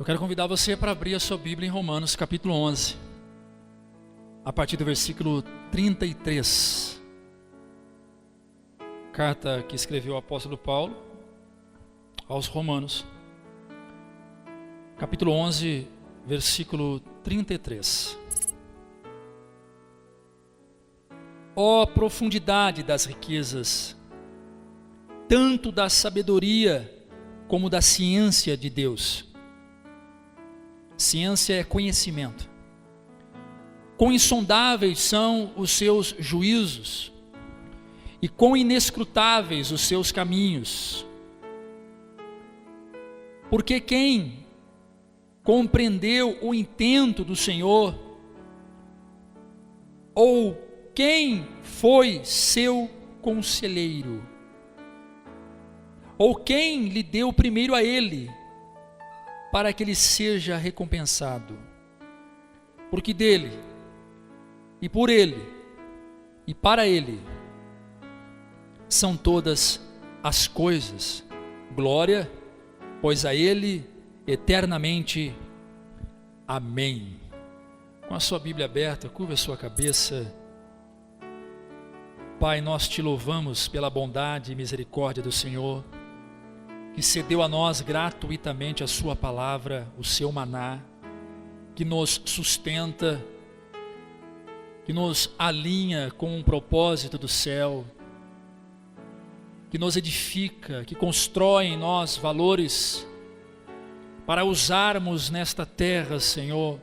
Eu quero convidar você para abrir a sua Bíblia em Romanos capítulo 11, a partir do versículo 33. Carta que escreveu o apóstolo Paulo aos Romanos, capítulo 11, versículo 33. Ó profundidade das riquezas, tanto da sabedoria como da ciência de Deus. Ciência é conhecimento. Quão insondáveis são os seus juízos, e quão inescrutáveis os seus caminhos. Porque quem compreendeu o intento do Senhor, ou quem foi seu conselheiro, ou quem lhe deu primeiro a ele, para que ele seja recompensado? Porque dele, e por ele, e para ele, são todas as coisas. Glória, pois a ele eternamente. Amém. Com a sua Bíblia aberta, curva a sua cabeça. Pai, nós te louvamos pela bondade e misericórdia do Senhor, que cedeu a nós gratuitamente a sua palavra, o seu maná, que nos sustenta, que nos alinha com um propósito do céu, que nos edifica, que constrói em nós valores para usarmos nesta terra, Senhor,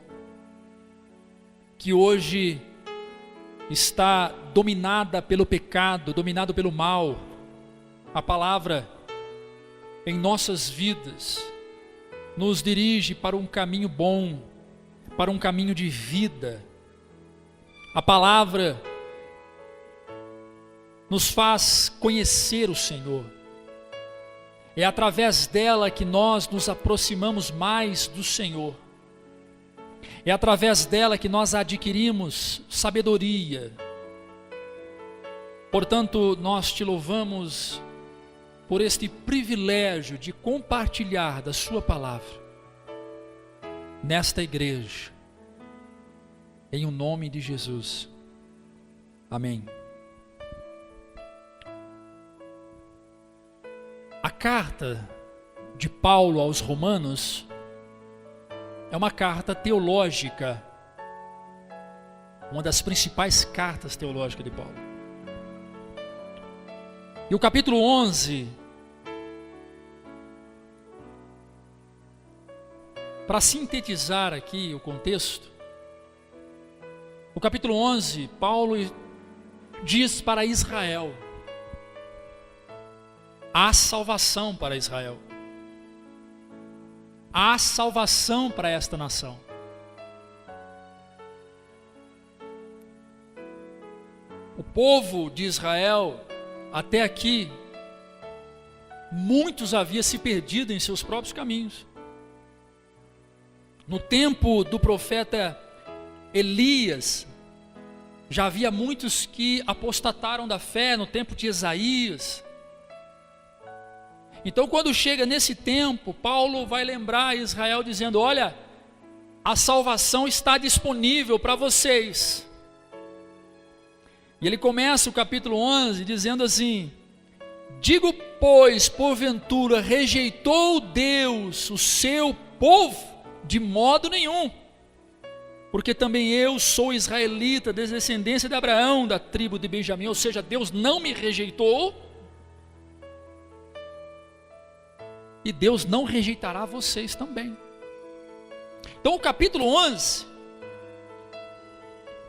que hoje está dominada pelo pecado, dominado pelo mal. A palavra em nossas vidas nos dirige para um caminho bom, para um caminho de vida. A palavra nos faz conhecer o Senhor. É através dela que nós nos aproximamos mais do Senhor. É através dela que nós adquirimos sabedoria. Portanto, nós te louvamos por este privilégio de compartilhar da sua palavra nesta igreja, em o nome de Jesus. Amém. A carta de Paulo aos Romanos é uma carta teológica, uma das principais cartas teológicas de Paulo. E o capítulo 11, para sintetizar aqui o contexto, o capítulo 11, Paulo diz para Israel: há salvação para Israel, há salvação para esta nação. O povo de Israel, até aqui, muitos haviam se perdido em seus próprios caminhos. No tempo do profeta Elias, já havia muitos que apostataram da fé. No tempo de Isaías. Então, quando chega nesse tempo, Paulo vai lembrar a Israel dizendo: olha, a salvação está disponível para vocês. E ele começa o capítulo 11 dizendo assim: digo, pois, porventura rejeitou Deus o seu povo? De modo nenhum, porque também eu sou israelita, da descendência de Abraão, da tribo de Benjamim. Ou seja, Deus não me rejeitou, e Deus não rejeitará vocês também. Então o capítulo 11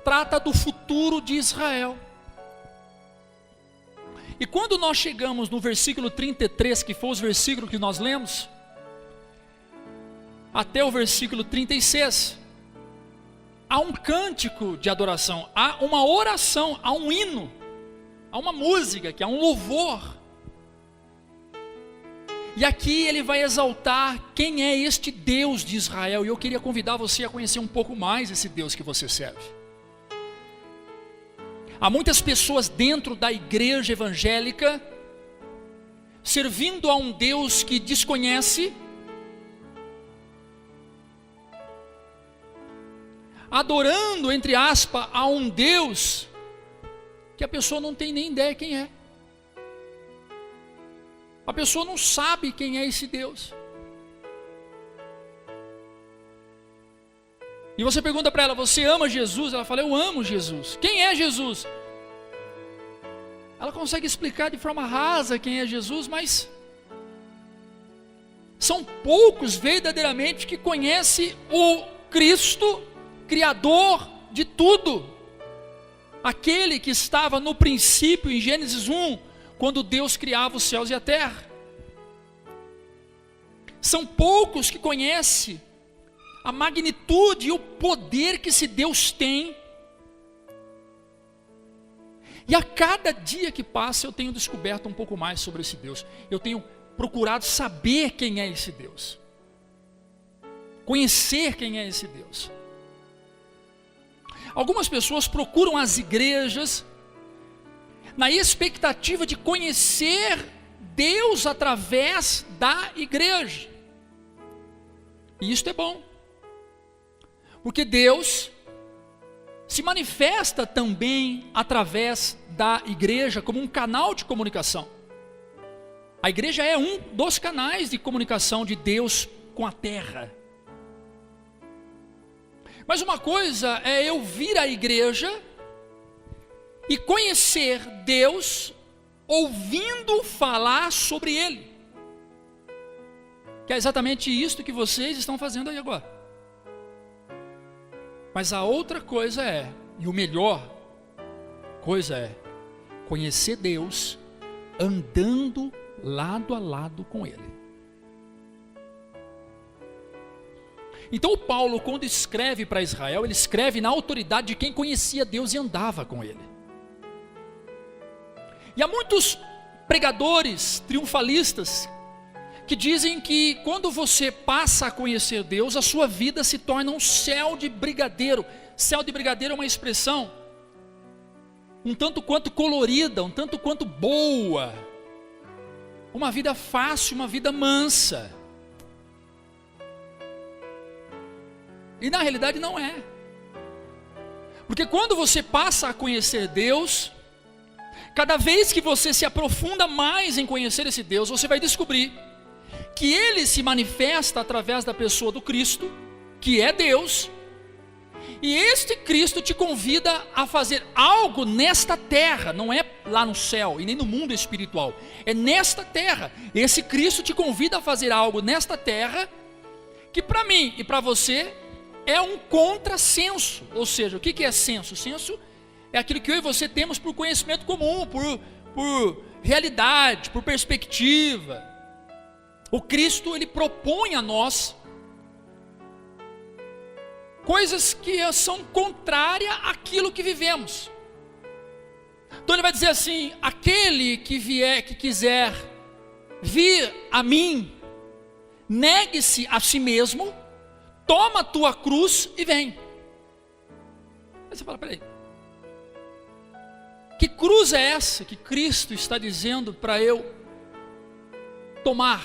trata do futuro de Israel. E quando nós chegamos no versículo 33, que foi os versículos que nós lemos, até o versículo 36, há um cântico de adoração, há uma oração, há um hino, há uma música, que há um louvor. E aqui ele vai exaltar quem é este Deus de Israel. E eu queria convidar você a conhecer um pouco mais esse Deus que você serve. Há muitas pessoas dentro da igreja evangélica servindo a um Deus que desconhece, adorando, entre aspas, a um Deus que a pessoa não tem nem ideia quem é. A pessoa não sabe quem é esse Deus. E você pergunta para ela, você ama Jesus? Ela fala, eu amo Jesus. Quem é Jesus? Ela consegue explicar de forma rasa quem é Jesus, mas são poucos verdadeiramente que conhecem o Cristo, Criador de tudo. Aquele que estava no princípio, em Gênesis 1, quando Deus criava os céus e a terra. São poucos que conhecem a magnitude e o poder que esse Deus tem. E a cada dia que passa eu tenho descoberto um pouco mais sobre esse Deus. Eu tenho procurado saber quem é esse Deus. Conhecer quem é esse Deus. Algumas pessoas procuram as igrejas na expectativa de conhecer Deus através da igreja. E isso é bom. Porque Deus se manifesta também através da igreja como um canal de comunicação. A igreja é um dos canais de comunicação de Deus com a terra. Mas uma coisa é eu vir à igreja e conhecer Deus ouvindo falar sobre Ele. Que é exatamente isso que vocês estão fazendo aí agora. Mas a outra coisa é, e o melhor coisa é, conhecer Deus andando lado a lado com Ele. Então Paulo, quando escreve para Israel, ele escreve na autoridade de quem conhecia Deus e andava com Ele. E há muitos pregadores triunfalistas que dizem que quando você passa a conhecer Deus, a sua vida se torna um céu de brigadeiro. Céu de brigadeiro é uma expressão um tanto quanto colorida, um tanto quanto boa. Uma vida fácil, uma vida mansa. E na realidade não é. Porque quando você passa a conhecer Deus, cada vez que você se aprofunda mais em conhecer esse Deus, você vai descobrir que Ele se manifesta através da pessoa do Cristo, que é Deus, e este Cristo te convida a fazer algo nesta terra, não é lá no céu e nem no mundo espiritual, é nesta terra. Esse Cristo te convida a fazer algo nesta terra, que para mim e para você é um contrassenso. Ou seja, o que é senso? Senso é aquilo que eu e você temos por conhecimento comum, por realidade, por perspectiva. O Cristo, Ele propõe a nós coisas que são contrárias àquilo que vivemos. Então Ele vai dizer assim, aquele que quiser vir a mim, negue-se a si mesmo, toma a tua cruz e vem. Aí você fala, peraí, que cruz é essa que Cristo está dizendo para eu tomar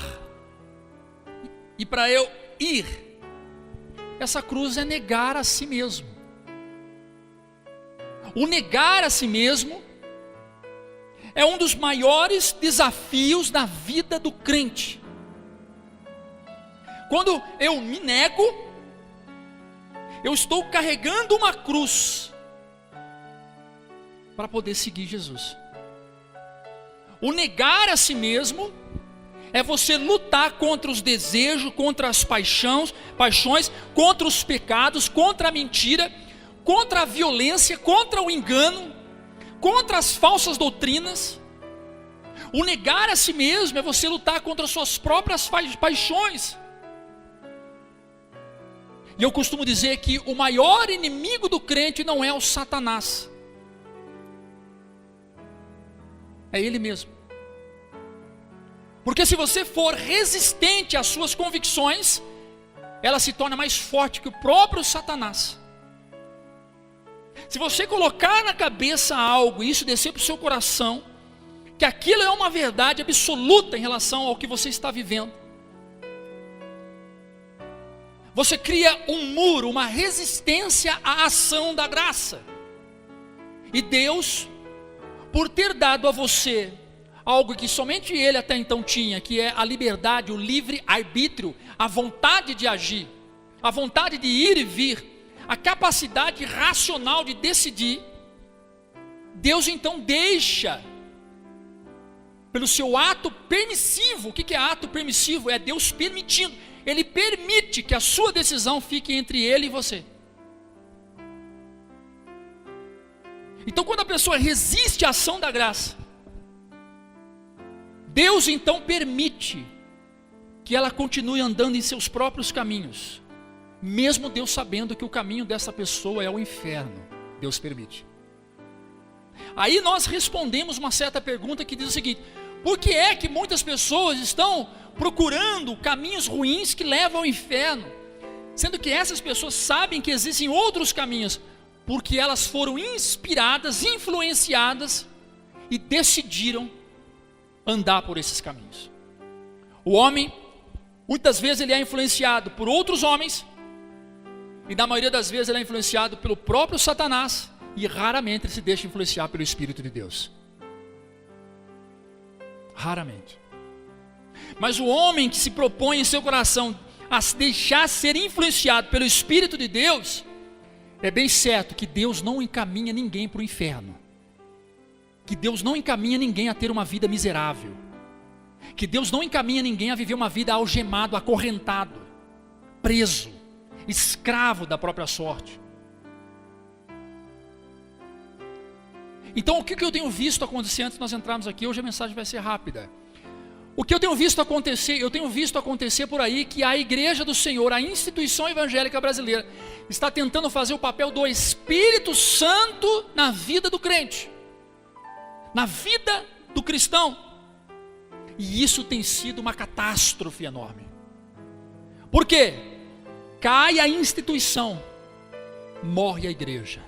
e para eu ir? Essa cruz é negar a si mesmo. O negar a si mesmo é um dos maiores desafios na vida do crente. Quando eu me nego, eu estou carregando uma cruz para poder seguir Jesus. O negar a si mesmo é você lutar contra os desejos, contra as paixões, contra os pecados, contra a mentira, contra a violência, contra o engano, contra as falsas doutrinas. O negar a si mesmo é você lutar contra as suas próprias paixões. E eu costumo dizer que o maior inimigo do crente não é o Satanás, é ele mesmo. Porque se você for resistente às suas convicções, ela se torna mais forte que o próprio Satanás. Se você colocar na cabeça algo e isso descer para o seu coração, que aquilo é uma verdade absoluta em relação ao que você está vivendo, você cria um muro, uma resistência à ação da graça. E Deus, por ter dado a você algo que somente Ele até então tinha, que é a liberdade, o livre arbítrio, a vontade de agir, a vontade de ir e vir, a capacidade racional de decidir, Deus então deixa, pelo seu ato permissivo. O que é ato permissivo? É Deus permitindo, Ele permite que a sua decisão fique entre Ele e você. Então, quando a pessoa resiste à ação da graça, Deus então permite que ela continue andando em seus próprios caminhos, mesmo Deus sabendo que o caminho dessa pessoa é o inferno. Deus permite. Aí nós respondemos uma certa pergunta que diz o seguinte: por que é que muitas pessoas estão procurando caminhos ruins que levam ao inferno, sendo que essas pessoas sabem que existem outros caminhos? Porque elas foram inspiradas, influenciadas e decidiram andar por esses caminhos. O homem, muitas vezes ele é influenciado por outros homens, e na maioria das vezes ele é influenciado pelo próprio Satanás, e raramente ele se deixa influenciar pelo Espírito de Deus. Raramente. Mas o homem que se propõe em seu coração a se deixar ser influenciado pelo Espírito de Deus, é bem certo que Deus não encaminha ninguém para o inferno, que Deus não encaminha ninguém a ter uma vida miserável, que Deus não encaminha ninguém a viver uma vida algemado, acorrentado, preso, escravo da própria sorte. Então, o que eu tenho visto acontecer antes de nós entrarmos aqui? Hoje a mensagem vai ser rápida. O que eu tenho visto acontecer? Eu tenho visto acontecer por aí que a Igreja do Senhor, a instituição evangélica brasileira, está tentando fazer o papel do Espírito Santo na vida do crente, na vida do cristão. E isso tem sido uma catástrofe enorme. Por quê? Cai a instituição, morre a igreja.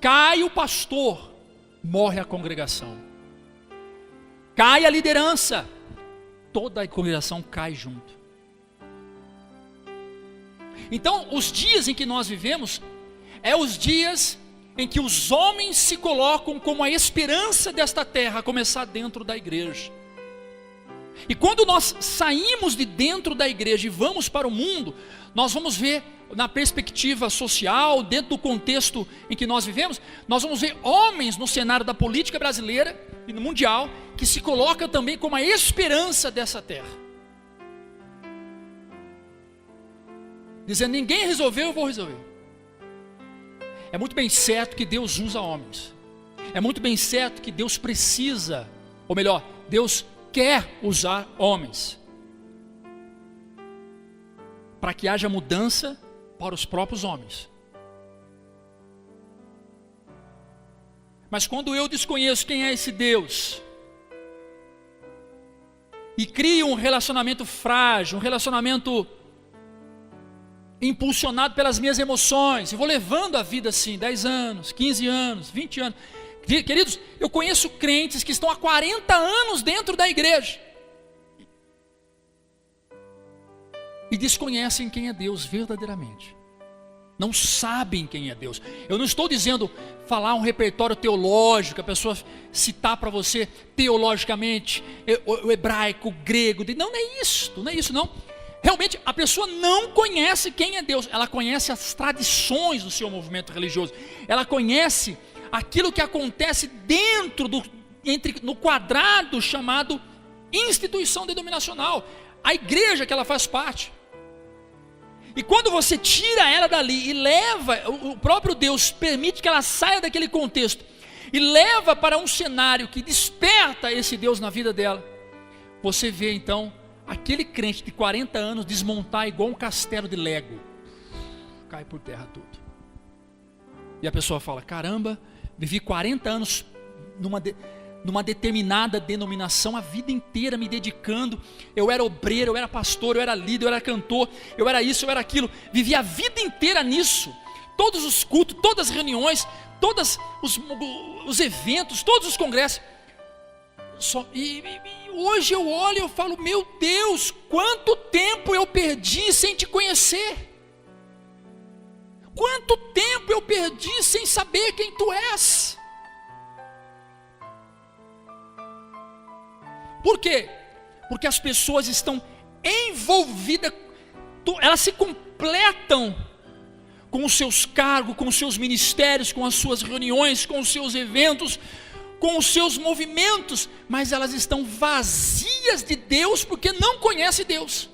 Cai o pastor, morre a congregação. Cai a liderança, toda a congregação cai junto. Então, os dias em que nós vivemos, é os dias em que os homens se colocam como a esperança desta terra, a começar dentro da igreja. E quando nós saímos de dentro da igreja e vamos para o mundo, nós vamos ver, na perspectiva social, dentro do contexto em que nós vivemos, nós vamos ver homens no cenário da política brasileira e no mundial, que se colocam também como a esperança dessa terra, dizendo: ninguém resolveu, eu vou resolver. É muito bem certo que Deus usa homens, é muito bem certo que Deus precisa, ou melhor, Deus quer usar homens, para que haja mudança para os próprios homens. Mas quando eu desconheço quem é esse Deus, e crio um relacionamento frágil, um relacionamento impulsionado pelas minhas emoções, e vou levando a vida assim, 10 anos, 15 anos, 20 anos. Queridos, eu conheço crentes que estão há 40 anos dentro da igreja, e desconhecem quem é Deus verdadeiramente. Não sabem quem é Deus. Eu não estou dizendo falar um repertório teológico, a pessoa citar para você teologicamente o hebraico, o grego. Não é isso, não é isso não. Realmente a pessoa não conhece quem é Deus. Ela conhece as tradições do seu movimento religioso. Ela conhece aquilo que acontece dentro no quadrado chamado instituição denominacional, a igreja que ela faz parte. E quando você tira ela dali e leva, o próprio Deus permite que ela saia daquele contexto e leva para um cenário que desperta esse Deus na vida dela, você vê então aquele crente de 40 anos desmontar igual um castelo de Lego, cai por terra tudo. E a pessoa fala: caramba, vivi 40 anos numa determinada denominação, a vida inteira me dedicando, eu era obreiro, eu era pastor, eu era líder, eu era cantor, eu era isso, eu era aquilo, vivi a vida inteira nisso, todos os cultos, todas as reuniões, todos os eventos, todos os congressos, e hoje eu olho e eu falo, meu Deus, quanto tempo eu perdi sem te conhecer. Quanto tempo eu perdi sem saber quem tu és. Por quê? Porque as pessoas estão envolvidas, elas se completam com os seus cargos, com os seus ministérios, com as suas reuniões, com os seus eventos, com os seus movimentos, mas elas estão vazias de Deus, porque não conhecem Deus,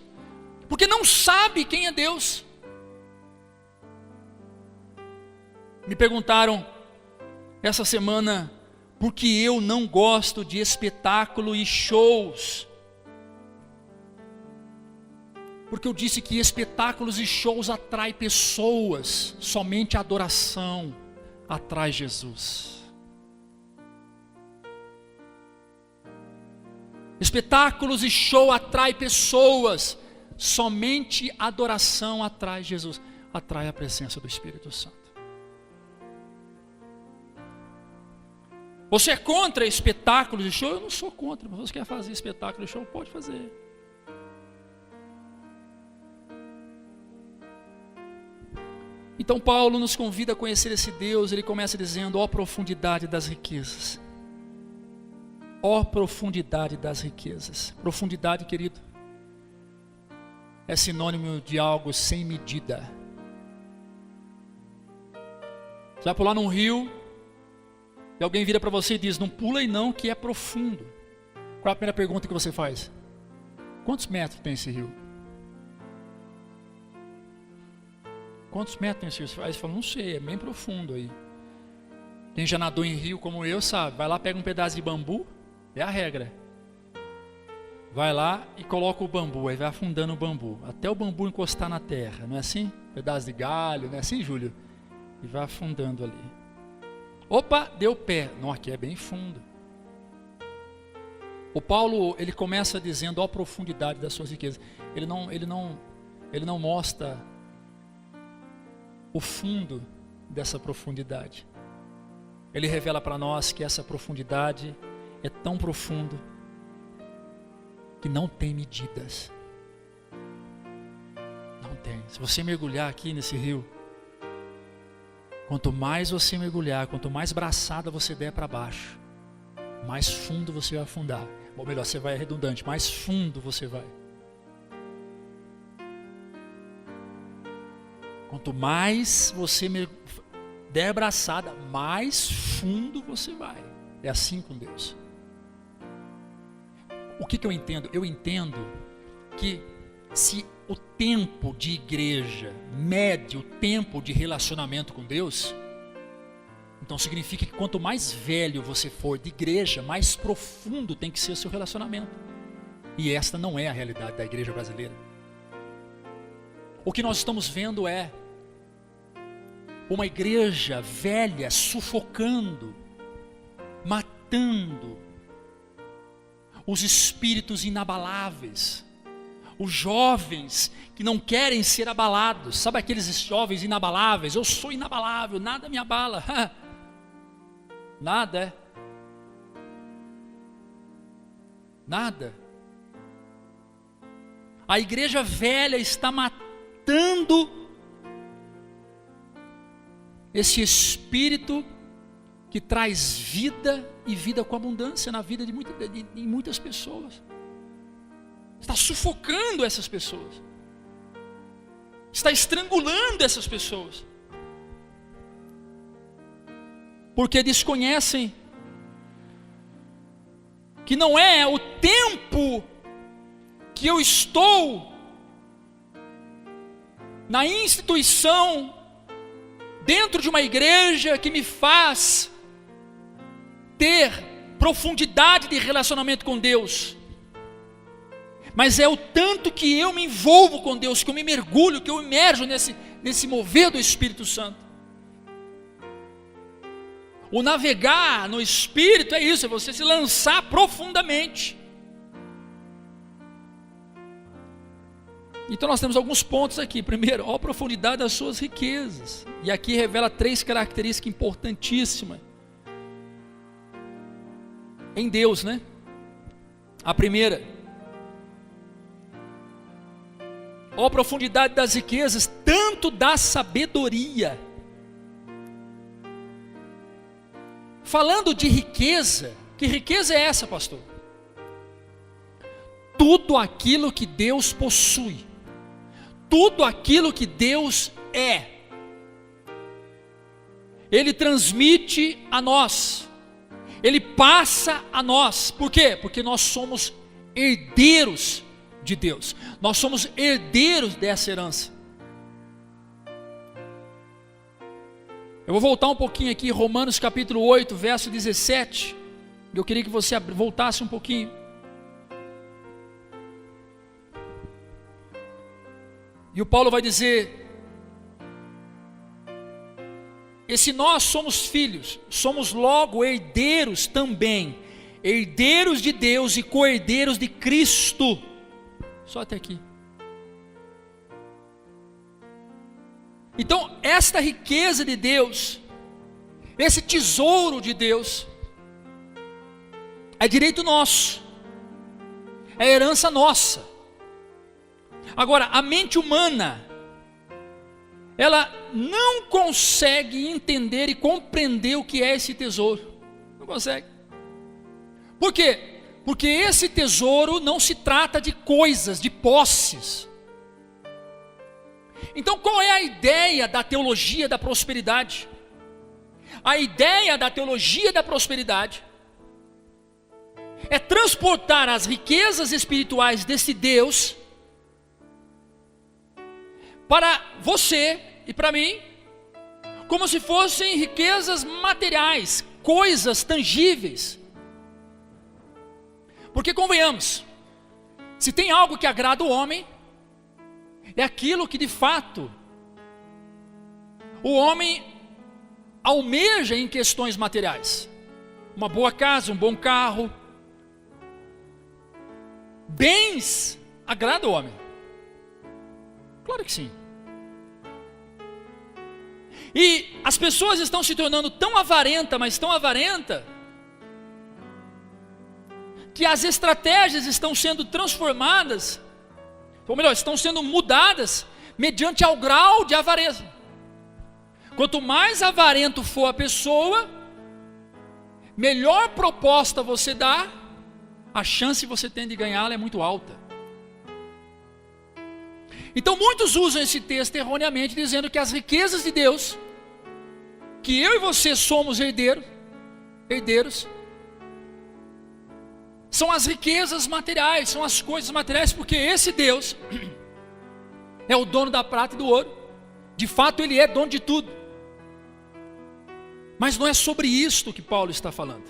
porque não sabem quem é Deus. Me perguntaram essa semana, por que eu não gosto de espetáculo e shows? Porque eu disse que espetáculos e shows atraem pessoas, somente a adoração atrai Jesus. Espetáculos e show atrai pessoas, somente a adoração atrai Jesus, atrai a presença do Espírito Santo. Você é contra espetáculos e show? Eu não sou contra, mas você quer fazer espetáculo e show? Pode fazer. Então Paulo nos convida a conhecer esse Deus. Ele começa dizendo, ó profundidade das riquezas. Ó profundidade das riquezas. Profundidade, querido, é sinônimo de algo sem medida. Você vai pular num rio, e alguém vira para você e diz, não pula aí não, que é profundo. Qual é a primeira pergunta que você faz? Quantos metros tem esse rio? Quantos metros tem esse rio? Aí você fala, não sei, é bem profundo aí. Quem já nadou em rio como eu sabe, vai lá, pega um pedaço de bambu, é a regra. Vai lá e coloca o bambu, aí vai afundando o bambu, até o bambu encostar na terra, não é assim? Pedaço de galho, não é assim, Júlio? E vai afundando ali. Opa, deu pé. Não, aqui é bem fundo. O Paulo, ele começa dizendo a profundidade das suas riquezas. Ele não mostra o fundo dessa profundidade. Ele revela para nós que essa profundidade é tão profunda que não tem medidas. Não tem. Se você mergulhar aqui nesse rio, quanto mais você mergulhar, quanto mais braçada você der para baixo, mais fundo você vai afundar. Ou melhor, você vai redundante, mais fundo você vai. Quanto mais você der braçada, mais fundo você vai. É assim com Deus. O que eu entendo? Eu entendo que se o tempo de igreja mede o tempo de relacionamento com Deus, então significa que quanto mais velho você for de igreja, mais profundo tem que ser o seu relacionamento. E esta não é a realidade da igreja brasileira. O que nós estamos vendo é uma igreja velha sufocando, matando os espíritos inabaláveis. Os jovens que não querem ser abalados. Sabe aqueles jovens inabaláveis? Eu sou inabalável, nada me abala. Nada. Nada. A igreja velha está matando esse espírito que traz vida e vida com abundância na vida de muitas pessoas. Está sufocando essas pessoas. Está estrangulando essas pessoas. Porque desconhecem que não é o tempo que eu estou na instituição, dentro de uma igreja, que me faz ter profundidade de relacionamento com Deus. Mas é o tanto que eu me envolvo com Deus, que eu me mergulho, que eu imerjo nesse mover do Espírito Santo. O navegar no Espírito é isso, é você se lançar profundamente. Então nós temos alguns pontos aqui. Primeiro, a profundidade das suas riquezas. E aqui revela 3 características importantíssimas em Deus, né? A primeira: ó profundidade das riquezas, tanto da sabedoria. Falando de riqueza, que riqueza é essa, pastor? Tudo aquilo que Deus possui, tudo aquilo que Deus é, Ele transmite a nós, Ele passa a nós. Por quê? Porque nós somos herdeiros de Deus, nós somos herdeiros dessa herança. Eu vou voltar um pouquinho aqui, Romanos capítulo 8, verso 17, eu queria que você voltasse um pouquinho. E o Paulo vai dizer: e se nós somos filhos, somos logo herdeiros também, herdeiros de Deus e co-herdeiros de Cristo. Só até aqui. Então, esta riqueza de Deus, esse tesouro de Deus, é direito nosso, é herança nossa. Agora, a mente humana, ela não consegue entender e compreender o que é esse tesouro. Não consegue. Por quê? Porque esse tesouro não se trata de coisas, de posses. Então, qual é a ideia da teologia da prosperidade? A ideia da teologia da prosperidade é transportar as riquezas espirituais desse Deus para você e para mim, como se fossem riquezas materiais, coisas tangíveis. Porque convenhamos, se tem algo que agrada o homem, é aquilo que de fato o homem almeja em questões materiais. Uma boa casa, um bom carro, bens agrada o homem. Claro que sim. E as pessoas estão se tornando tão avarentas, mas tão avarentas, que as estratégias estão sendo transformadas, ou melhor, estão sendo mudadas mediante ao grau de avareza. Quanto mais avarento for a pessoa, melhor proposta você dá, a chance que você tem de ganhá-la é muito alta. Então muitos usam esse texto erroneamente, dizendo que as riquezas de Deus, que eu e você somos herdeiros, são as riquezas materiais, são as coisas materiais, porque esse Deus é o dono da prata e do ouro. De fato Ele é dono de tudo. Mas não é sobre isto que Paulo está falando.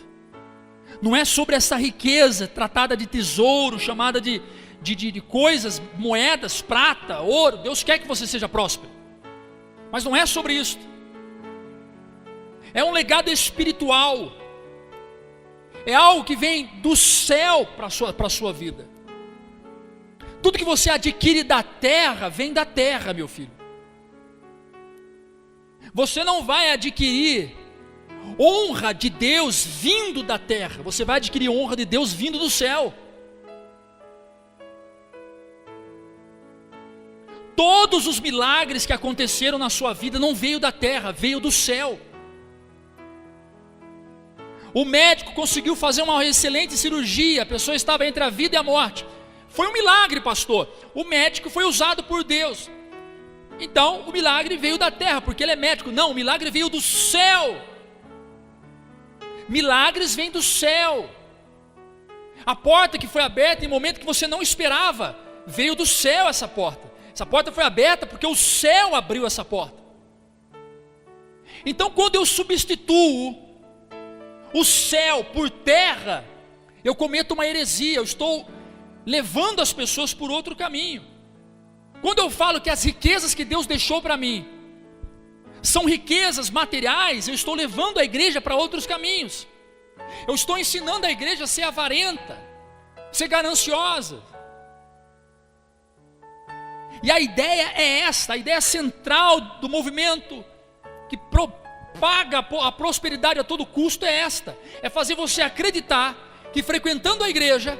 Não é sobre essa riqueza tratada de tesouro, chamada de coisas, moedas, prata, ouro. Deus quer que você seja próspero, mas não é sobre isso. É um legado espiritual, é algo que vem do céu para a sua vida. Tudo que você adquire da terra, vem da terra, meu filho. Você não vai adquirir honra de Deus vindo da terra, você vai adquirir honra de Deus vindo do céu. Todos os milagres que aconteceram na sua vida não veio da terra, veio do céu. O médico conseguiu fazer uma excelente cirurgia, a pessoa estava entre a vida e a morte. Foi um milagre, pastor. O médico foi usado por Deus. Então, o milagre veio da terra, porque ele é médico. Não, o milagre veio do céu. Milagres vêm do céu. A porta que foi aberta em um momento que você não esperava, veio do céu essa porta. Essa porta foi aberta porque o céu abriu essa porta. Então, quando eu substituo o céu por terra, eu cometo uma heresia, eu estou levando as pessoas por outro caminho. Quando eu falo que as riquezas que Deus deixou para mim são riquezas materiais, eu estou levando a igreja para outros caminhos. Eu estou ensinando a igreja a ser avarenta, ser gananciosa. E a ideia é esta, a ideia central do movimento que propaga a prosperidade a todo custo é esta: é fazer você acreditar que frequentando a igreja,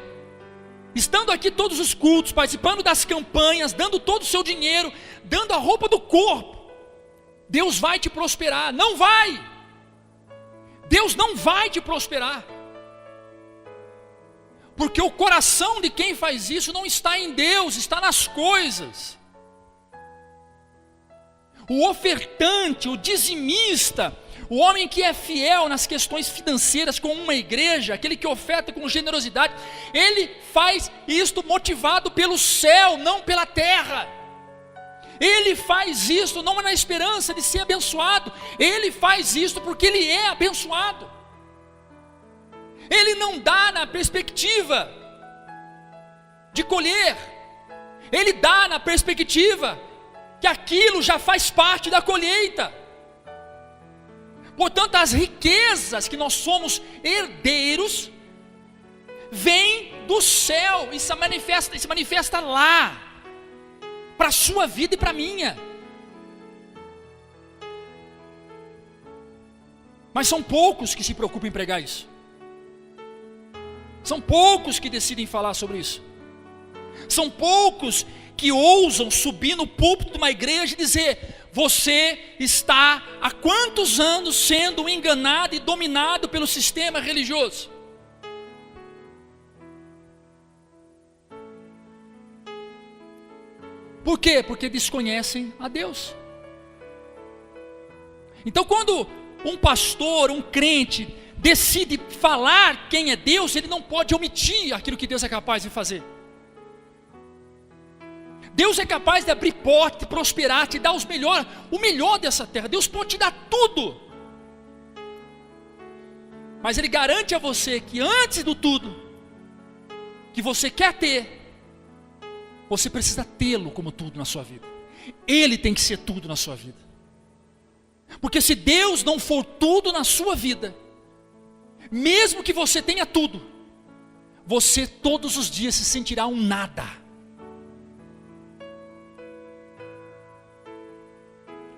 estando aqui todos os cultos, participando das campanhas, dando todo o seu dinheiro, dando a roupa do corpo, Deus vai te prosperar. Não vai. Deus não vai te prosperar. Porque o coração de quem faz isso não está em Deus, está nas coisas. O ofertante, o dizimista, o homem que é fiel nas questões financeiras com uma igreja, aquele que oferta com generosidade, ele faz isto motivado pelo céu, não pela terra. Ele faz isto não na esperança de ser abençoado, ele faz isto porque ele é abençoado. Ele não dá na perspectiva de colher, ele dá na perspectiva que aquilo já faz parte da colheita. Portanto, as riquezas que nós somos herdeiros vêm do céu e se manifesta lá, para a sua vida e para a minha. Mas são poucos que se preocupam em pregar isso. São poucos que decidem falar sobre isso. São poucos que ousam subir no púlpito de uma igreja e dizer: você está há quantos anos sendo enganado e dominado pelo sistema religioso? Por quê? Porque desconhecem a Deus. Então, quando um pastor, um crente, decide falar quem é Deus, ele não pode omitir aquilo que Deus é capaz de fazer. Deus é capaz de abrir porta, de prosperar, te dar o melhor dessa terra. Deus pode te dar tudo. Mas Ele garante a você que antes do tudo que você quer ter, você precisa tê-lo como tudo na sua vida. Ele tem que ser tudo na sua vida. Porque se Deus não for tudo na sua vida, mesmo que você tenha tudo, você todos os dias se sentirá um nada.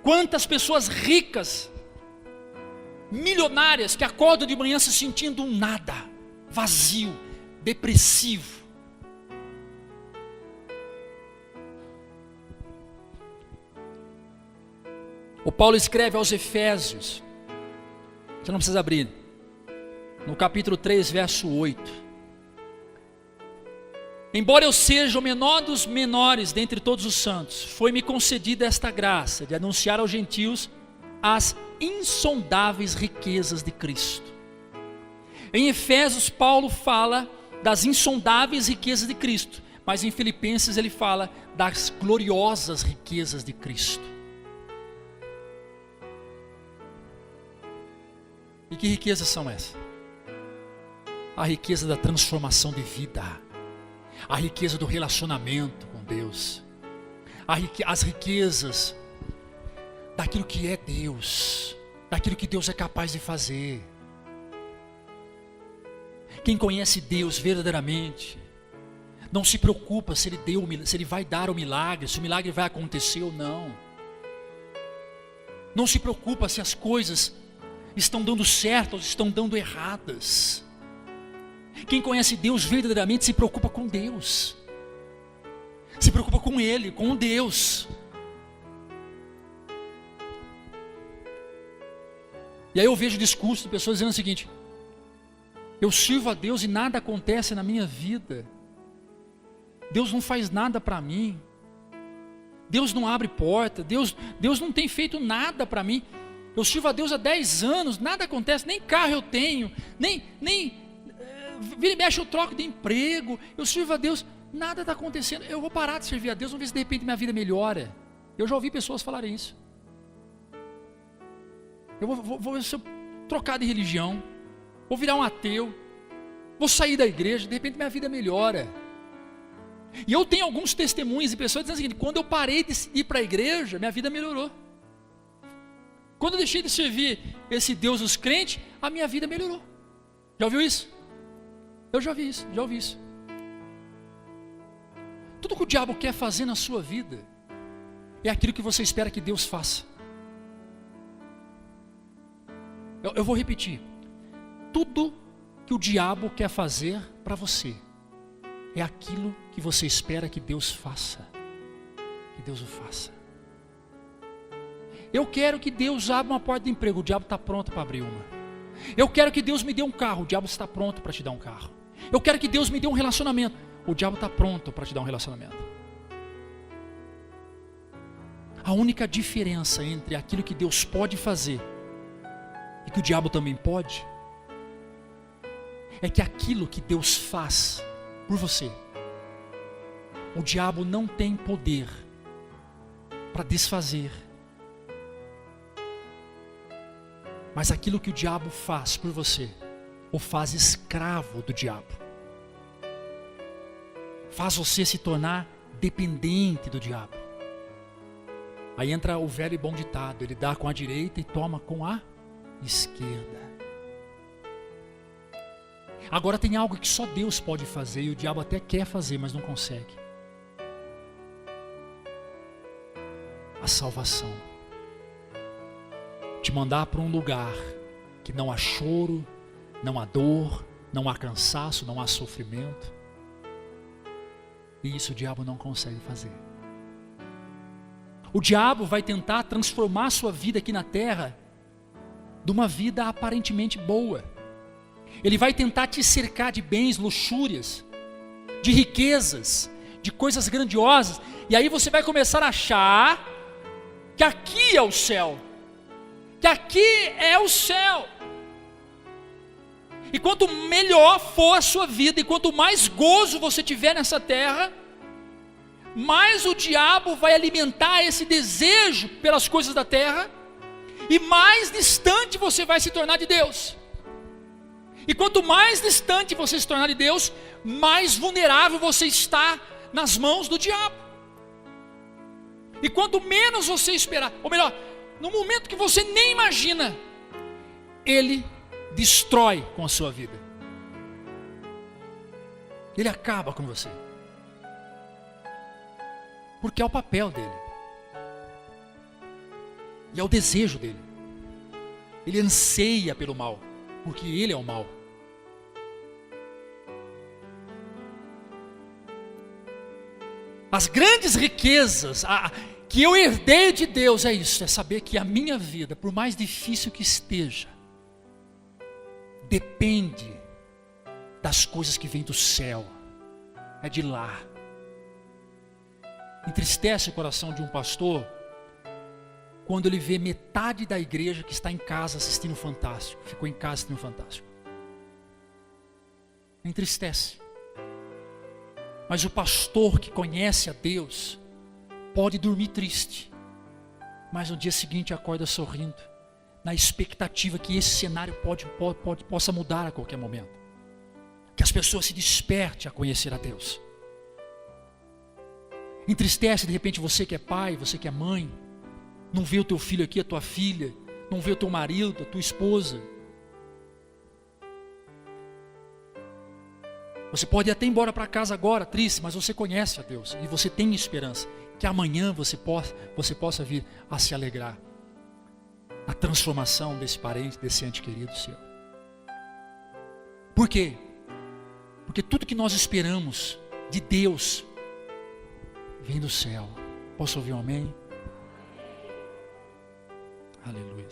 Quantas pessoas ricas, milionárias, que acordam de manhã se sentindo um nada, vazio, depressivo. O Paulo escreve aos Efésios, você não precisa abrir, no capítulo 3, verso 8. Embora eu seja o menor dos menores dentre todos os santos, foi-me concedida esta graça de anunciar aos gentios as insondáveis riquezas de Cristo. Em Efésios, Paulo fala das insondáveis riquezas de Cristo, mas em Filipenses ele fala das gloriosas riquezas de Cristo. E que riquezas são essas? A riqueza da transformação de vida, a riqueza do relacionamento com Deus, as riquezas daquilo que é Deus, daquilo que Deus é capaz de fazer. Quem conhece Deus verdadeiramente não se preocupa se Ele vai dar o milagre, se o milagre vai acontecer ou não. Não se preocupa se as coisas estão dando certo ou estão dando erradas. Quem conhece Deus verdadeiramente se preocupa com Deus, se preocupa com Ele, com Deus. E aí eu vejo discursos de pessoas dizendo o seguinte: eu sirvo a Deus e nada acontece na minha vida, Deus não faz nada para mim, Deus não abre porta, Deus não tem feito nada para mim. Eu sirvo a Deus há 10 anos, nada acontece, nem carro eu tenho, nem vira e mexe eu troco de emprego, eu sirvo a Deus, nada está acontecendo, eu vou parar de servir a Deus, vamos ver se de repente minha vida melhora. Eu já ouvi pessoas falarem isso. Eu vou ver se eu trocar de religião, vou virar um ateu, vou sair da igreja, de repente minha vida melhora. E eu tenho alguns testemunhos de pessoas dizendo o seguinte: quando eu parei de ir para a igreja, minha vida melhorou. Quando eu deixei de servir esse Deus dos crentes, a minha vida melhorou. Já ouviu isso? Eu já ouvi isso. Tudo que o diabo quer fazer na sua vida é aquilo que você espera que Deus faça. Eu vou repetir. Tudo que o diabo quer fazer para você é aquilo que você espera que Deus faça. Que Deus o faça. Eu quero que Deus abra uma porta de emprego, o diabo está pronto para abrir uma. Eu quero que Deus me dê um carro, o diabo está pronto para te dar um carro. Eu quero que Deus me dê um relacionamento, o diabo está pronto para te dar um relacionamento. A única diferença entre aquilo que Deus pode fazer e que o diabo também pode, é que aquilo que Deus faz por você, o diabo não tem poder para desfazer. Mas aquilo que o diabo faz por você, o faz escravo do diabo. Faz você se tornar dependente do diabo. Aí entra o velho e bom ditado, ele dá com a direita e toma com a esquerda. Agora tem algo que só Deus pode fazer e o diabo até quer fazer, mas não consegue. A salvação. Te mandar para um lugar que não há choro, não há dor, não há cansaço, não há sofrimento. E isso o diabo não consegue fazer. O diabo vai tentar transformar a sua vida aqui na terra de uma vida aparentemente boa. Ele vai tentar te cercar de bens, luxúrias, de riquezas, de coisas grandiosas. E aí você vai começar a achar que aqui é o céu. Que aqui é o céu. E quanto melhor for a sua vida, e quanto mais gozo você tiver nessa terra, mais o diabo vai alimentar esse desejo pelas coisas da terra, e mais distante você vai se tornar de Deus. E quanto mais distante você se tornar de Deus, mais vulnerável você está nas mãos do diabo. E quanto menos você esperar, ou melhor, no momento que você nem imagina, ele destrói com a sua vida. Ele acaba com você. Porque é o papel dele. E é o desejo dele. Ele anseia pelo mal, porque ele é o mal. As grandes riquezas que eu herdei de Deus é isso, é saber que a minha vida, por mais difícil que esteja, depende das coisas que vêm do céu, é de lá. Entristece o coração de um pastor quando ele vê metade da igreja que está em casa assistindo o Fantástico, ficou em casa assistindo o Fantástico. Entristece. Mas o pastor que conhece a Deus pode dormir triste, mas no dia seguinte acorda sorrindo, na expectativa que esse cenário possa mudar a qualquer momento, que as pessoas se despertem a conhecer a Deus. Entristece de repente você que é pai, você que é mãe, não vê o teu filho aqui, a tua filha, não vê o teu marido, a tua esposa. Você pode até ir embora para casa agora, triste, mas você conhece a Deus e você tem esperança que amanhã você possa vir a se alegrar na transformação desse parente, desse ente querido seu. Por quê? Porque tudo que nós esperamos de Deus vem do céu. Posso ouvir um amém? Aleluia.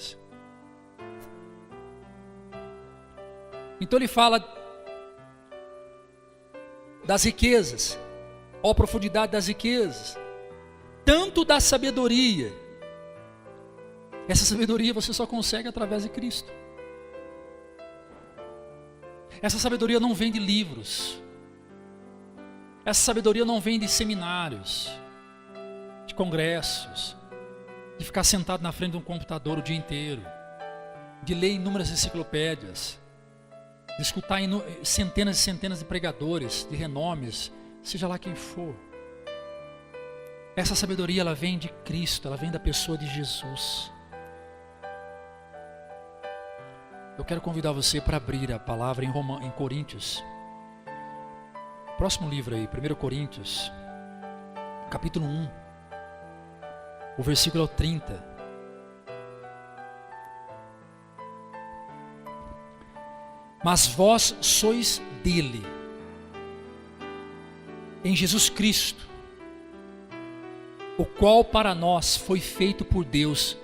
Então ele fala das riquezas, ó profundidade das riquezas, tanto da sabedoria. Essa sabedoria você só consegue através de Cristo. Essa sabedoria não vem de livros. Essa sabedoria não vem de seminários, de congressos, de ficar sentado na frente de um computador o dia inteiro, de ler inúmeras enciclopédias, de escutar centenas e centenas de pregadores, de renomes, seja lá quem for. Essa sabedoria, ela vem de Cristo, ela vem da pessoa de Jesus. Eu quero convidar você para abrir a palavra em Coríntios. Próximo livro aí, 1 Coríntios, capítulo 1, o versículo é o 30. Mas vós sois dele, em Jesus Cristo, o qual para nós foi feito por Deus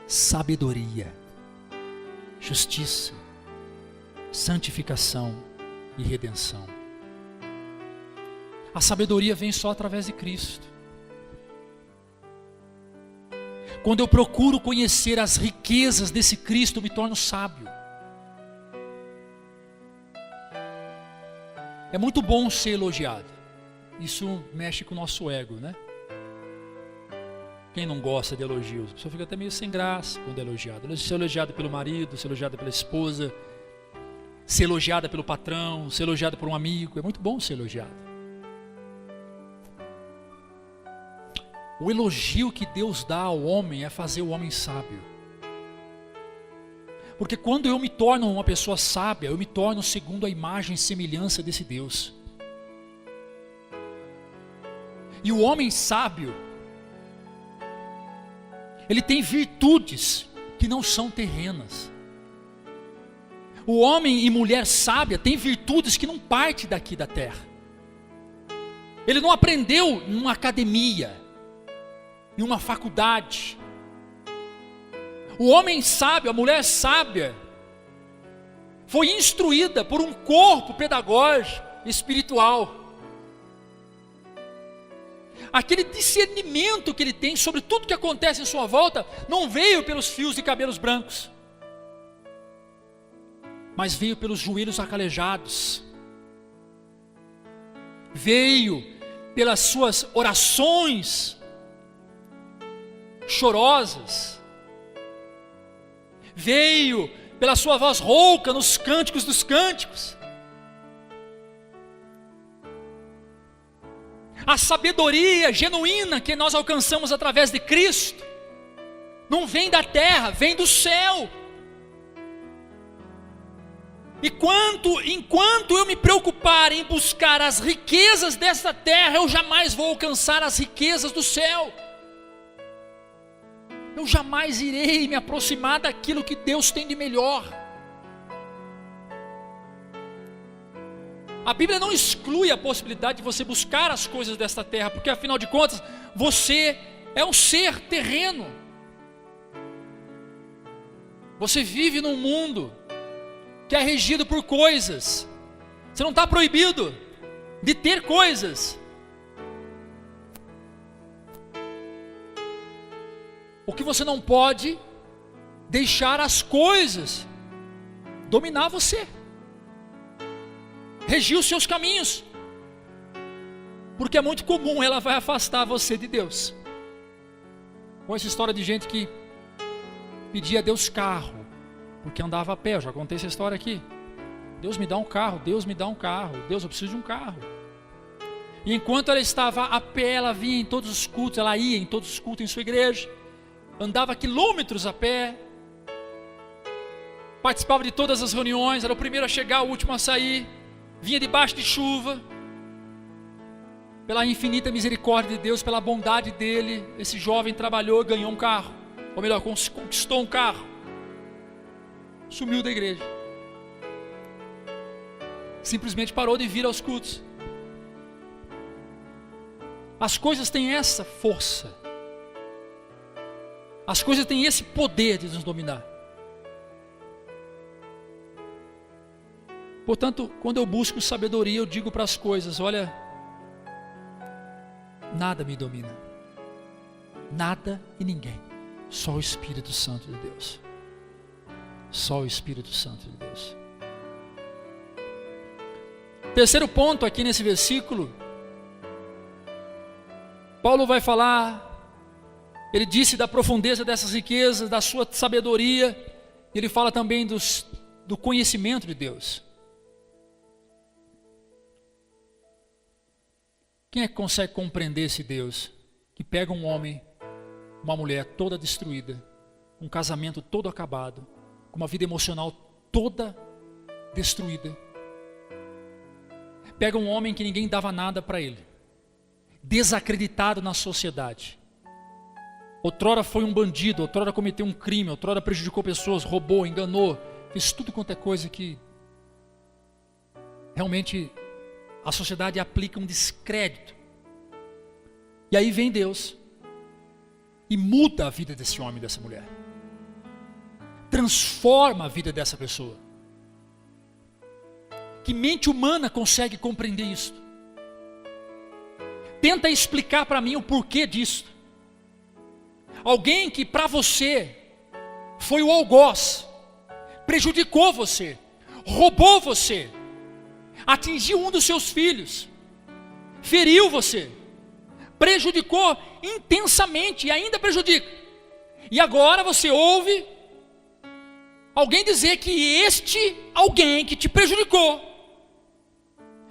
sabedoria, justiça, santificação e redenção. A sabedoria vem só através de Cristo. Quando eu procuro conhecer as riquezas desse Cristo, eu me torno sábio. É muito bom ser elogiado. Isso mexe com o nosso ego, né? Quem não gosta de elogios? A pessoa fica até meio sem graça quando é elogiado. Ser elogiado pelo marido, ser elogiado pela esposa, ser elogiada pelo patrão, ser elogiado por um amigo. É muito bom ser elogiado. O elogio que Deus dá ao homem é fazer o homem sábio. Porque quando eu me torno uma pessoa sábia, eu me torno segundo a imagem e semelhança desse Deus. E o homem sábio, ele tem virtudes que não são terrenas. O homem e mulher sábia tem virtudes que não partem daqui da terra. Ele não aprendeu numa academia, em uma faculdade. O homem sábio, a mulher sábia, foi instruída por um corpo pedagógico, espiritual. Aquele discernimento que ele tem sobre tudo que acontece em sua volta, não veio pelos fios de cabelos brancos, mas veio pelos joelhos acalejados, veio pelas suas orações chorosas, veio pela sua voz rouca nos cânticos dos cânticos. A sabedoria genuína que nós alcançamos através de Cristo não vem da terra, vem do céu. E enquanto eu me preocupar em buscar as riquezas desta terra, eu jamais vou alcançar as riquezas do céu. Eu jamais irei me aproximar daquilo que Deus tem de melhor. A Bíblia não exclui a possibilidade de você buscar as coisas desta terra, porque afinal de contas, você é um ser terreno. Você vive num mundo que é regido por coisas. Você não está proibido de ter coisas. O que você não pode deixar as coisas dominar você, regir os seus caminhos, porque é muito comum, ela vai afastar você de Deus. Com essa história de gente que pedia a Deus carro, porque andava a pé. Eu já contei essa história aqui. Deus me dá um carro, Deus me dá um carro, Deus, eu preciso de um carro. E enquanto ela estava a pé, ela vinha em todos os cultos, ela ia em todos os cultos em sua igreja, andava quilômetros a pé, participava de todas as reuniões, era o primeiro a chegar, o último a sair, vinha debaixo de chuva. Pela infinita misericórdia de Deus, pela bondade dele, esse jovem trabalhou e ganhou um carro, ou melhor, conquistou um carro, sumiu da igreja, simplesmente parou de vir aos cultos. As coisas têm essa força, as coisas têm esse poder de nos dominar. Portanto, quando eu busco sabedoria, eu digo para as coisas: olha, nada me domina, nada e ninguém, só o Espírito Santo de Deus, só o Espírito Santo de Deus. Terceiro ponto aqui nesse versículo, Paulo vai falar, ele disse da profundeza dessas riquezas, da sua sabedoria, ele fala também do conhecimento de Deus. Quem é que consegue compreender esse Deus que pega um homem, uma mulher toda destruída, um casamento todo acabado, com uma vida emocional toda destruída, pega um homem que ninguém dava nada para ele, desacreditado na sociedade, outrora foi um bandido, outrora cometeu um crime, outrora prejudicou pessoas, roubou, enganou, fez tudo quanto é coisa que realmente a sociedade aplica um descrédito E aí vem Deus e muda a vida desse homem e dessa mulher. Transforma a vida dessa pessoa. Que mente humana consegue compreender isso? Tenta explicar para mim o porquê disso. Alguém que para você foi o algoz, prejudicou você, roubou você, atingiu um dos seus filhos, feriu você, prejudicou intensamente e ainda prejudica. E agora você ouve alguém dizer que este alguém que te prejudicou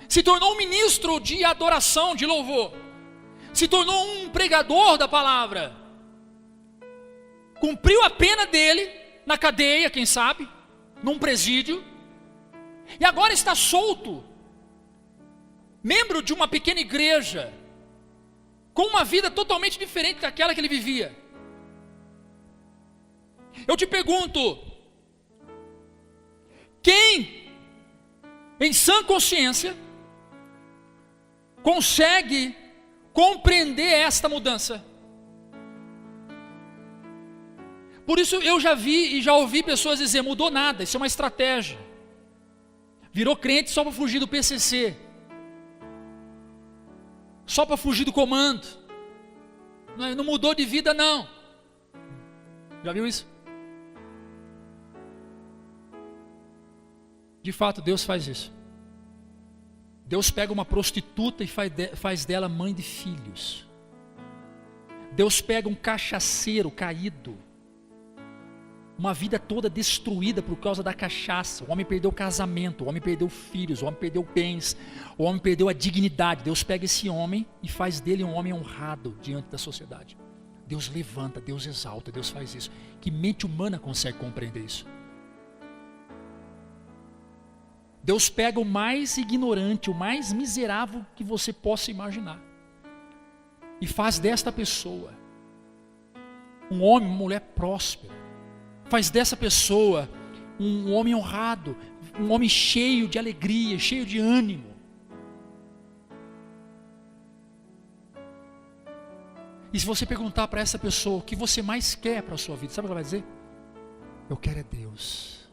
se tornou um ministro de adoração, de louvor, se tornou um pregador da palavra, cumpriu a pena dele na cadeia, quem sabe, num presídio, e agora está solto, membro de uma pequena igreja, com uma vida totalmente diferente daquela que ele vivia. Eu te pergunto, quem em sã consciência consegue compreender esta mudança? Por isso eu já vi e já ouvi pessoas dizer, mudou nada, isso é uma estratégia. Virou crente só para fugir do PCC. Só para fugir do comando. Não mudou de vida não. Já viu isso? De fato, Deus faz isso. Deus pega uma prostituta e faz dela mãe de filhos. Deus pega um cachaceiro caído, uma vida toda destruída por causa da cachaça. O homem perdeu o casamento, o homem perdeu filhos, o homem perdeu bens, o homem perdeu a dignidade. Deus pega esse homem e faz dele um homem honrado diante da sociedade. Deus levanta, Deus exalta, Deus faz isso. Que mente humana consegue compreender isso? Deus pega o mais ignorante, o mais miserável que você possa imaginar, e faz desta pessoa um homem, uma mulher próspera. Faz dessa pessoa um homem honrado, um homem cheio de alegria, cheio de ânimo. E se você perguntar para essa pessoa o que você mais quer para a sua vida, sabe o que ela vai dizer? Eu quero é Deus.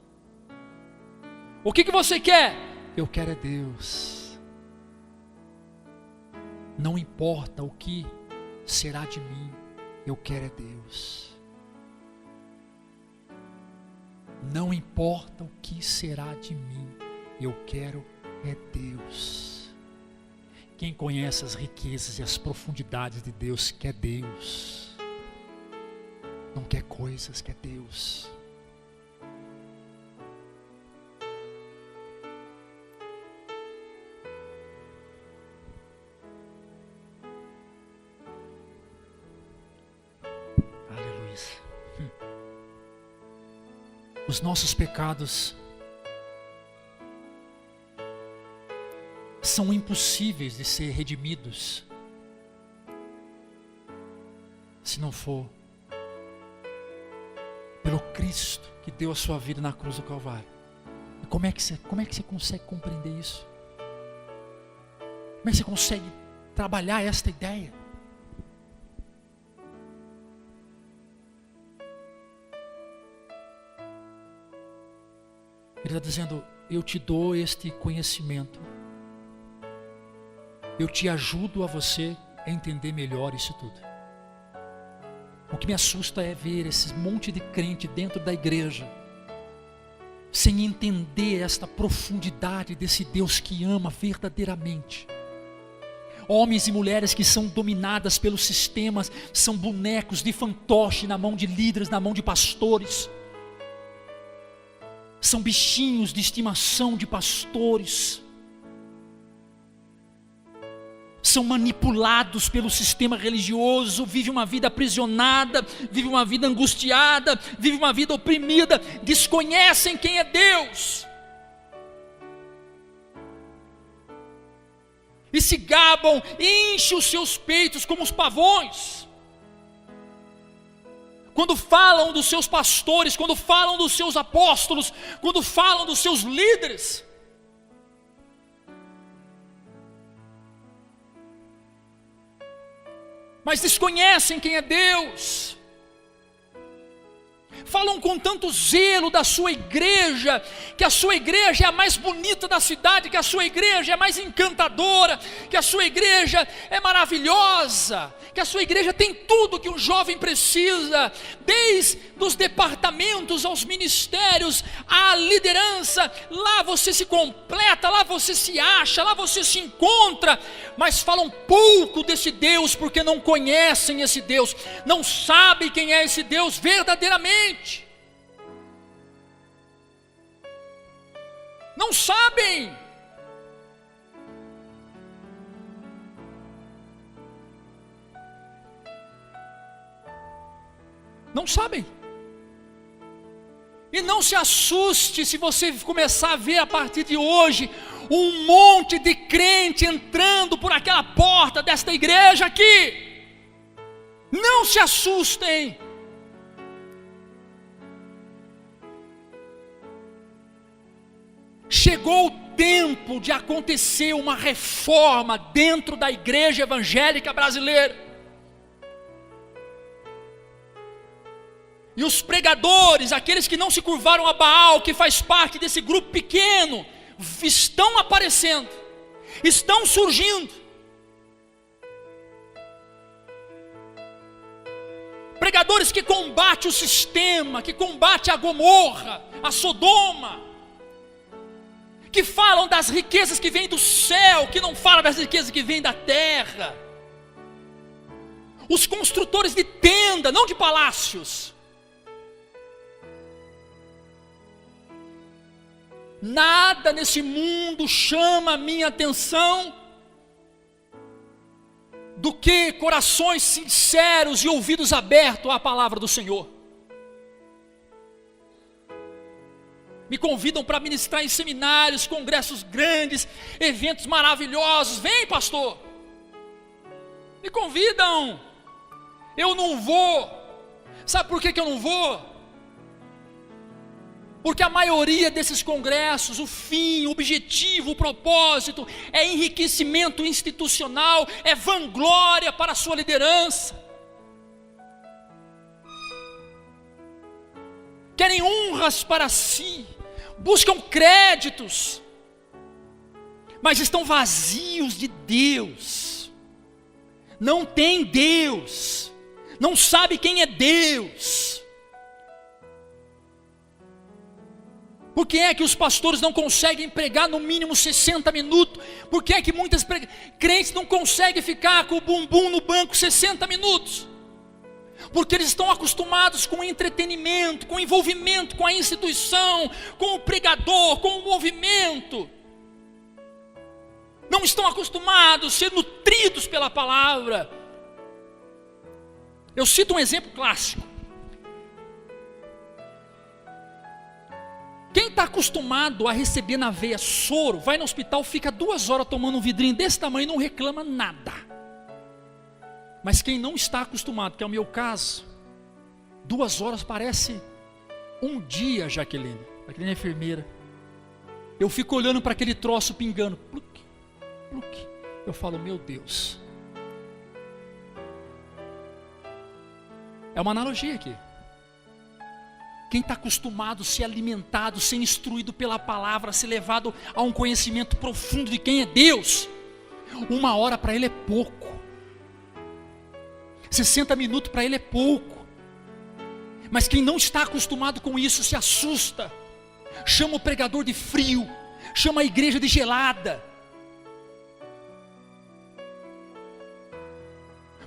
O que você quer? Eu quero é Deus. Não importa o que será de mim, eu quero é Deus. Não importa o que será de mim, eu quero é Deus. Quem conhece as riquezas e as profundidades de Deus quer Deus. Não quer coisas, quer Deus. Aleluia. Os nossos pecados são impossíveis de ser redimidos se não for pelo Cristo que deu a sua vida na cruz do Calvário. E como é que você consegue compreender isso? Como é que você consegue trabalhar esta ideia? Ele está dizendo, eu te dou este conhecimento, eu te ajudo a você a entender melhor isso tudo. O que me assusta é ver esse monte de crente dentro da igreja, sem entender esta profundidade desse Deus que ama verdadeiramente. Homens e mulheres que são dominadas pelos sistemas, são bonecos de fantoche na mão de líderes, na mão de pastores. São bichinhos de estimação de pastores. São manipulados pelo sistema religioso, vive uma vida aprisionada, vive uma vida angustiada, vive uma vida oprimida, desconhecem quem é Deus. E se gabam, enchem os seus peitos como os pavões. Quando falam dos seus pastores, quando falam dos seus apóstolos, quando falam dos seus líderes. mas desconhecem quem é Deus. Falam com tanto zelo da sua igreja, que a sua igreja é a mais bonita da cidade, que a sua igreja é mais encantadora, que a sua igreja é maravilhosa, que a sua igreja tem tudo que um jovem precisa, desde os departamentos aos ministérios, à liderança. Lá você se completa, lá você se acha, lá você se encontra, mas falam pouco desse Deus, porque não conhecem esse Deus, não sabem quem é esse Deus verdadeiramente. Não sabem. Não sabem. E não se assuste se você começar a ver a partir de hoje um monte de crente entrando por aquela porta desta igreja aqui. Não se assustem. Chegou o tempo de acontecer uma reforma dentro da igreja evangélica brasileira. E os pregadores, aqueles que não se curvaram a Baal, que faz parte desse grupo pequeno, estão aparecendo, estão surgindo. Pregadores que combatem o sistema, que combatem a Gomorra, a Sodoma, que falam das riquezas que vêm do céu, que não falam das riquezas que vêm da terra. Os construtores de tenda, não de palácios. Nada nesse mundo chama a minha atenção do que corações sinceros e ouvidos abertos à palavra do Senhor. Me convidam para ministrar em seminários, congressos grandes, eventos maravilhosos. Vem, pastor. Me convidam. Eu não vou. Sabe por que eu não vou? Porque a maioria desses congressos, o fim, o objetivo, o propósito é enriquecimento institucional, é vanglória para a sua liderança. Querem honras para si, buscam créditos, mas estão vazios de Deus. Não tem Deus, não sabe quem é Deus. Por que é que os pastores não conseguem pregar no mínimo 60 minutos? Por que é que muitas crentes não conseguem ficar com o bumbum no banco 60 minutos? Porque eles estão acostumados com o entretenimento, com o envolvimento com a instituição, com o pregador, com o movimento. Não estão acostumados a ser nutridos pela palavra. Eu cito um exemplo clássico. Quem está acostumado a receber na veia soro, vai no hospital, fica 2 horas tomando um vidrinho desse tamanho e não reclama nada. Mas quem não está acostumado, que é o meu caso, 2 horas parece um dia, Jaqueline é enfermeira. Eu fico olhando para aquele troço pingando, pluc, pluc. Eu falo, meu Deus. É uma analogia aqui. Quem está acostumado a ser alimentado, ser instruído pela palavra, ser levado a um conhecimento profundo de quem é Deus, 1 hora para ele é pouco. 60 minutos para ele é pouco. Mas quem não está acostumado com isso se assusta, chama o pregador de frio, chama a igreja de gelada.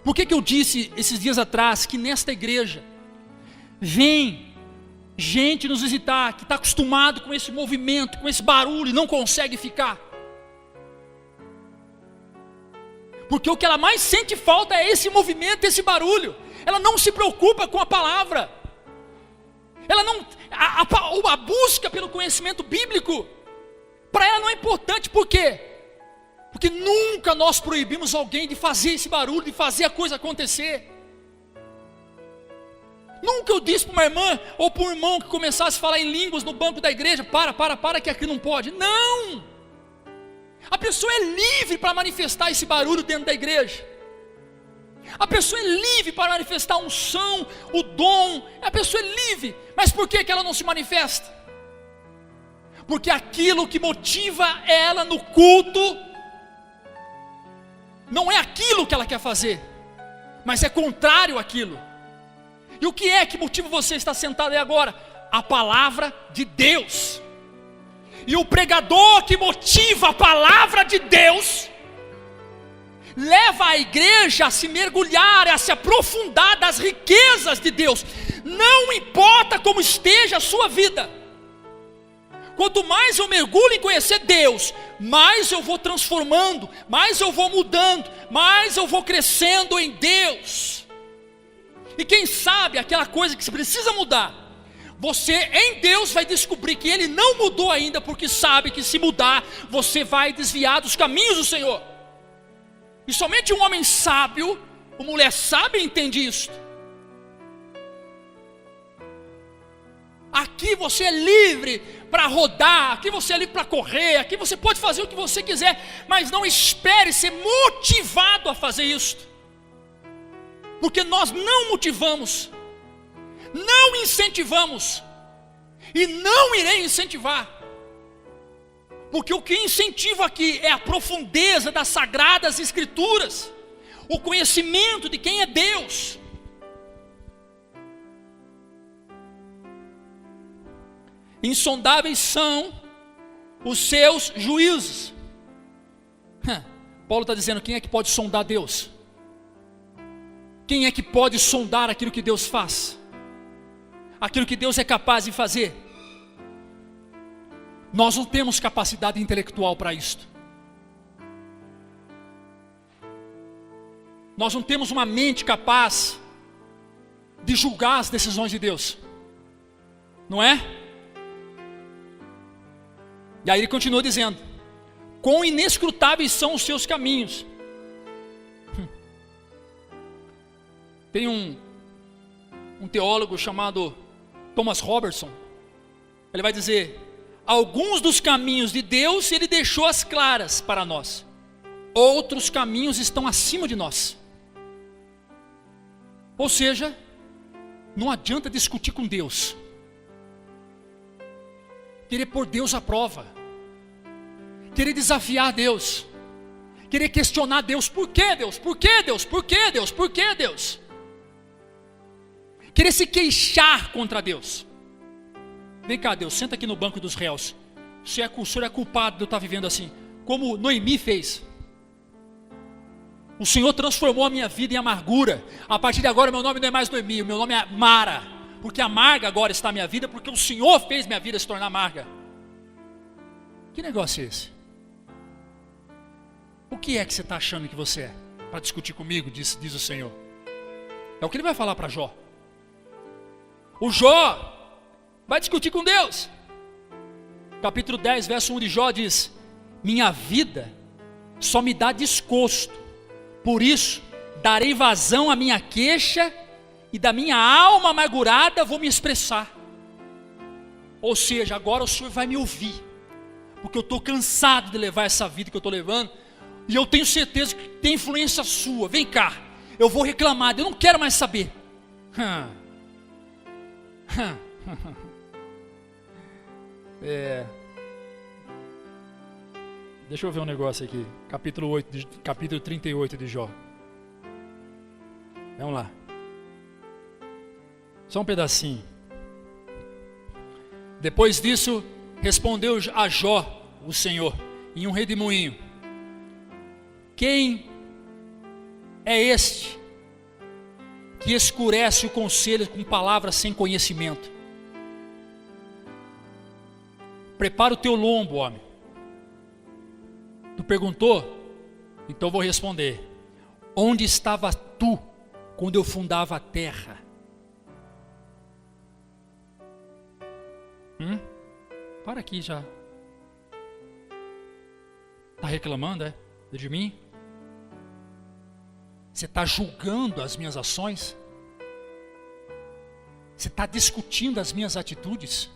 Por que eu disse esses dias atrás que nesta igreja vem gente nos visitar que está acostumado com esse movimento, com esse barulho e não consegue ficar? Porque o que ela mais sente falta é esse movimento, esse barulho. Ela não se preocupa com a palavra. Ela não, a busca pelo conhecimento bíblico, para ela não é importante. Por quê? Porque nunca nós proibimos alguém de fazer esse barulho, de fazer a coisa acontecer. Nunca eu disse para uma irmã ou para um irmão que começasse a falar em línguas no banco da igreja, para, que aqui não pode. Não! A pessoa é livre para manifestar esse barulho dentro da igreja. A pessoa é livre para manifestar a unção, o dom. A pessoa é livre. Mas por que ela não se manifesta? Porque aquilo que motiva ela no culto não é aquilo que ela quer fazer, mas é contrário àquilo. E o que é que motiva você a estar sentado aí agora? A palavra de Deus. E o pregador que motiva a palavra de Deus leva a igreja a se mergulhar, a se aprofundar das riquezas de Deus. Não importa como esteja a sua vida. Quanto mais eu mergulho em conhecer Deus, mais eu vou transformando, mais eu vou mudando, mais eu vou crescendo em Deus. E quem sabe aquela coisa que se precisa mudar, você em Deus vai descobrir que Ele não mudou ainda, porque sabe que se mudar, você vai desviar dos caminhos do Senhor. E somente um homem sábio, uma mulher sábia entende isso. Aqui você é livre para rodar, aqui você é livre para correr, aqui você pode fazer o que você quiser, mas não espere ser motivado a fazer isso, porque nós não motivamos, não incentivamos, e não irei incentivar, porque o que incentiva aqui é a profundeza das sagradas escrituras, o conhecimento de quem é Deus. Insondáveis são os seus juízos. Paulo está dizendo, quem é que pode sondar Deus? Quem é que pode sondar aquilo que Deus faz? Aquilo que Deus é capaz de fazer? Nós não temos capacidade intelectual para isto. Nós não temos uma mente capaz de julgar as decisões de Deus. Não é? E aí ele continua dizendo, quão inescrutáveis são os seus caminhos. Tem um teólogo chamado Thomas Robertson. Ele vai dizer, alguns dos caminhos de Deus Ele deixou as claras para nós, outros caminhos estão acima de nós. Ou seja, não adianta discutir com Deus, querer pôr Deus à prova, querer desafiar Deus, querer questionar Deus. Por que Deus? Por que Deus? Por que Deus? Por que Deus? Querer se queixar contra Deus. Vem cá Deus, senta aqui no banco dos réus. O Senhor é culpado de eu estar vivendo assim, como Noemi fez. O Senhor transformou a minha vida em amargura. A partir de agora meu nome não é mais Noemi, o meu nome é Mara, porque amarga agora está a minha vida, porque o Senhor fez minha vida se tornar amarga. Que negócio é esse? O que é que você está achando que você é? Para discutir comigo, diz o Senhor. É o que Ele vai falar para Jó. O Jó vai discutir com Deus. Capítulo 10, verso 1 de Jó diz, minha vida só me dá desgosto, por isso darei vazão à minha queixa, e da minha alma amargurada vou me expressar. Ou seja, agora o Senhor vai me ouvir, porque eu estou cansado de levar essa vida que eu estou levando, e eu tenho certeza que tem influência sua. Vem cá, eu vou reclamar, eu não quero mais saber. Deixa eu ver um negócio aqui. Capítulo 38 de Jó. Vamos lá. Só um pedacinho. Depois disso, respondeu a Jó, o Senhor, em um redemoinho: quem é este que escurece o conselho com palavras sem conhecimento? Prepara o teu lombo, homem. Tu perguntou? Então vou responder. Onde estava tu quando eu fundava a terra? Para aqui já. Está reclamando, é? De mim? Você está julgando as minhas ações? Você está discutindo as minhas atitudes?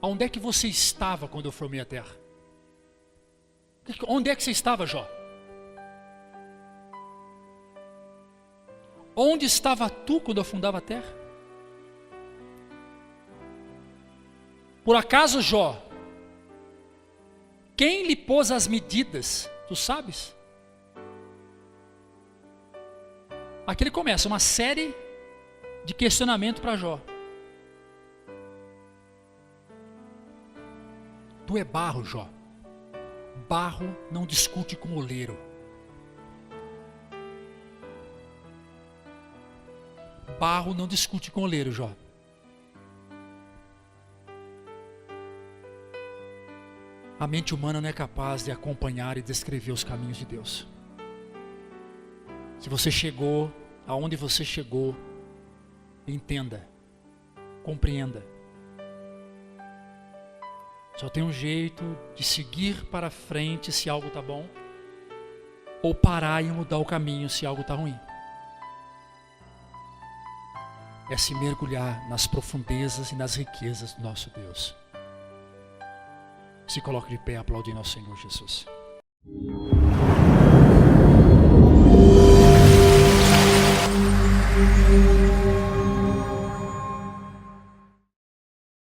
Onde é que você estava quando eu formei a terra? Onde é que você estava, Jó? Onde estava tu quando eu fundava a terra? Por acaso, Jó, quem lhe pôs as medidas? Tu sabes? Aqui ele começa uma série de questionamento para Jó. Tu é barro, Jó. Barro não discute com oleiro. Barro não discute com oleiro, Jó. A mente humana não é capaz de acompanhar e descrever os caminhos de Deus. Se você chegou aonde você chegou, entenda, compreenda. Só tem um jeito de seguir para frente se algo está bom, ou parar e mudar o caminho se algo está ruim. É se mergulhar nas profundezas e nas riquezas do nosso Deus. Se coloque de pé, aplaudir nosso Senhor Jesus.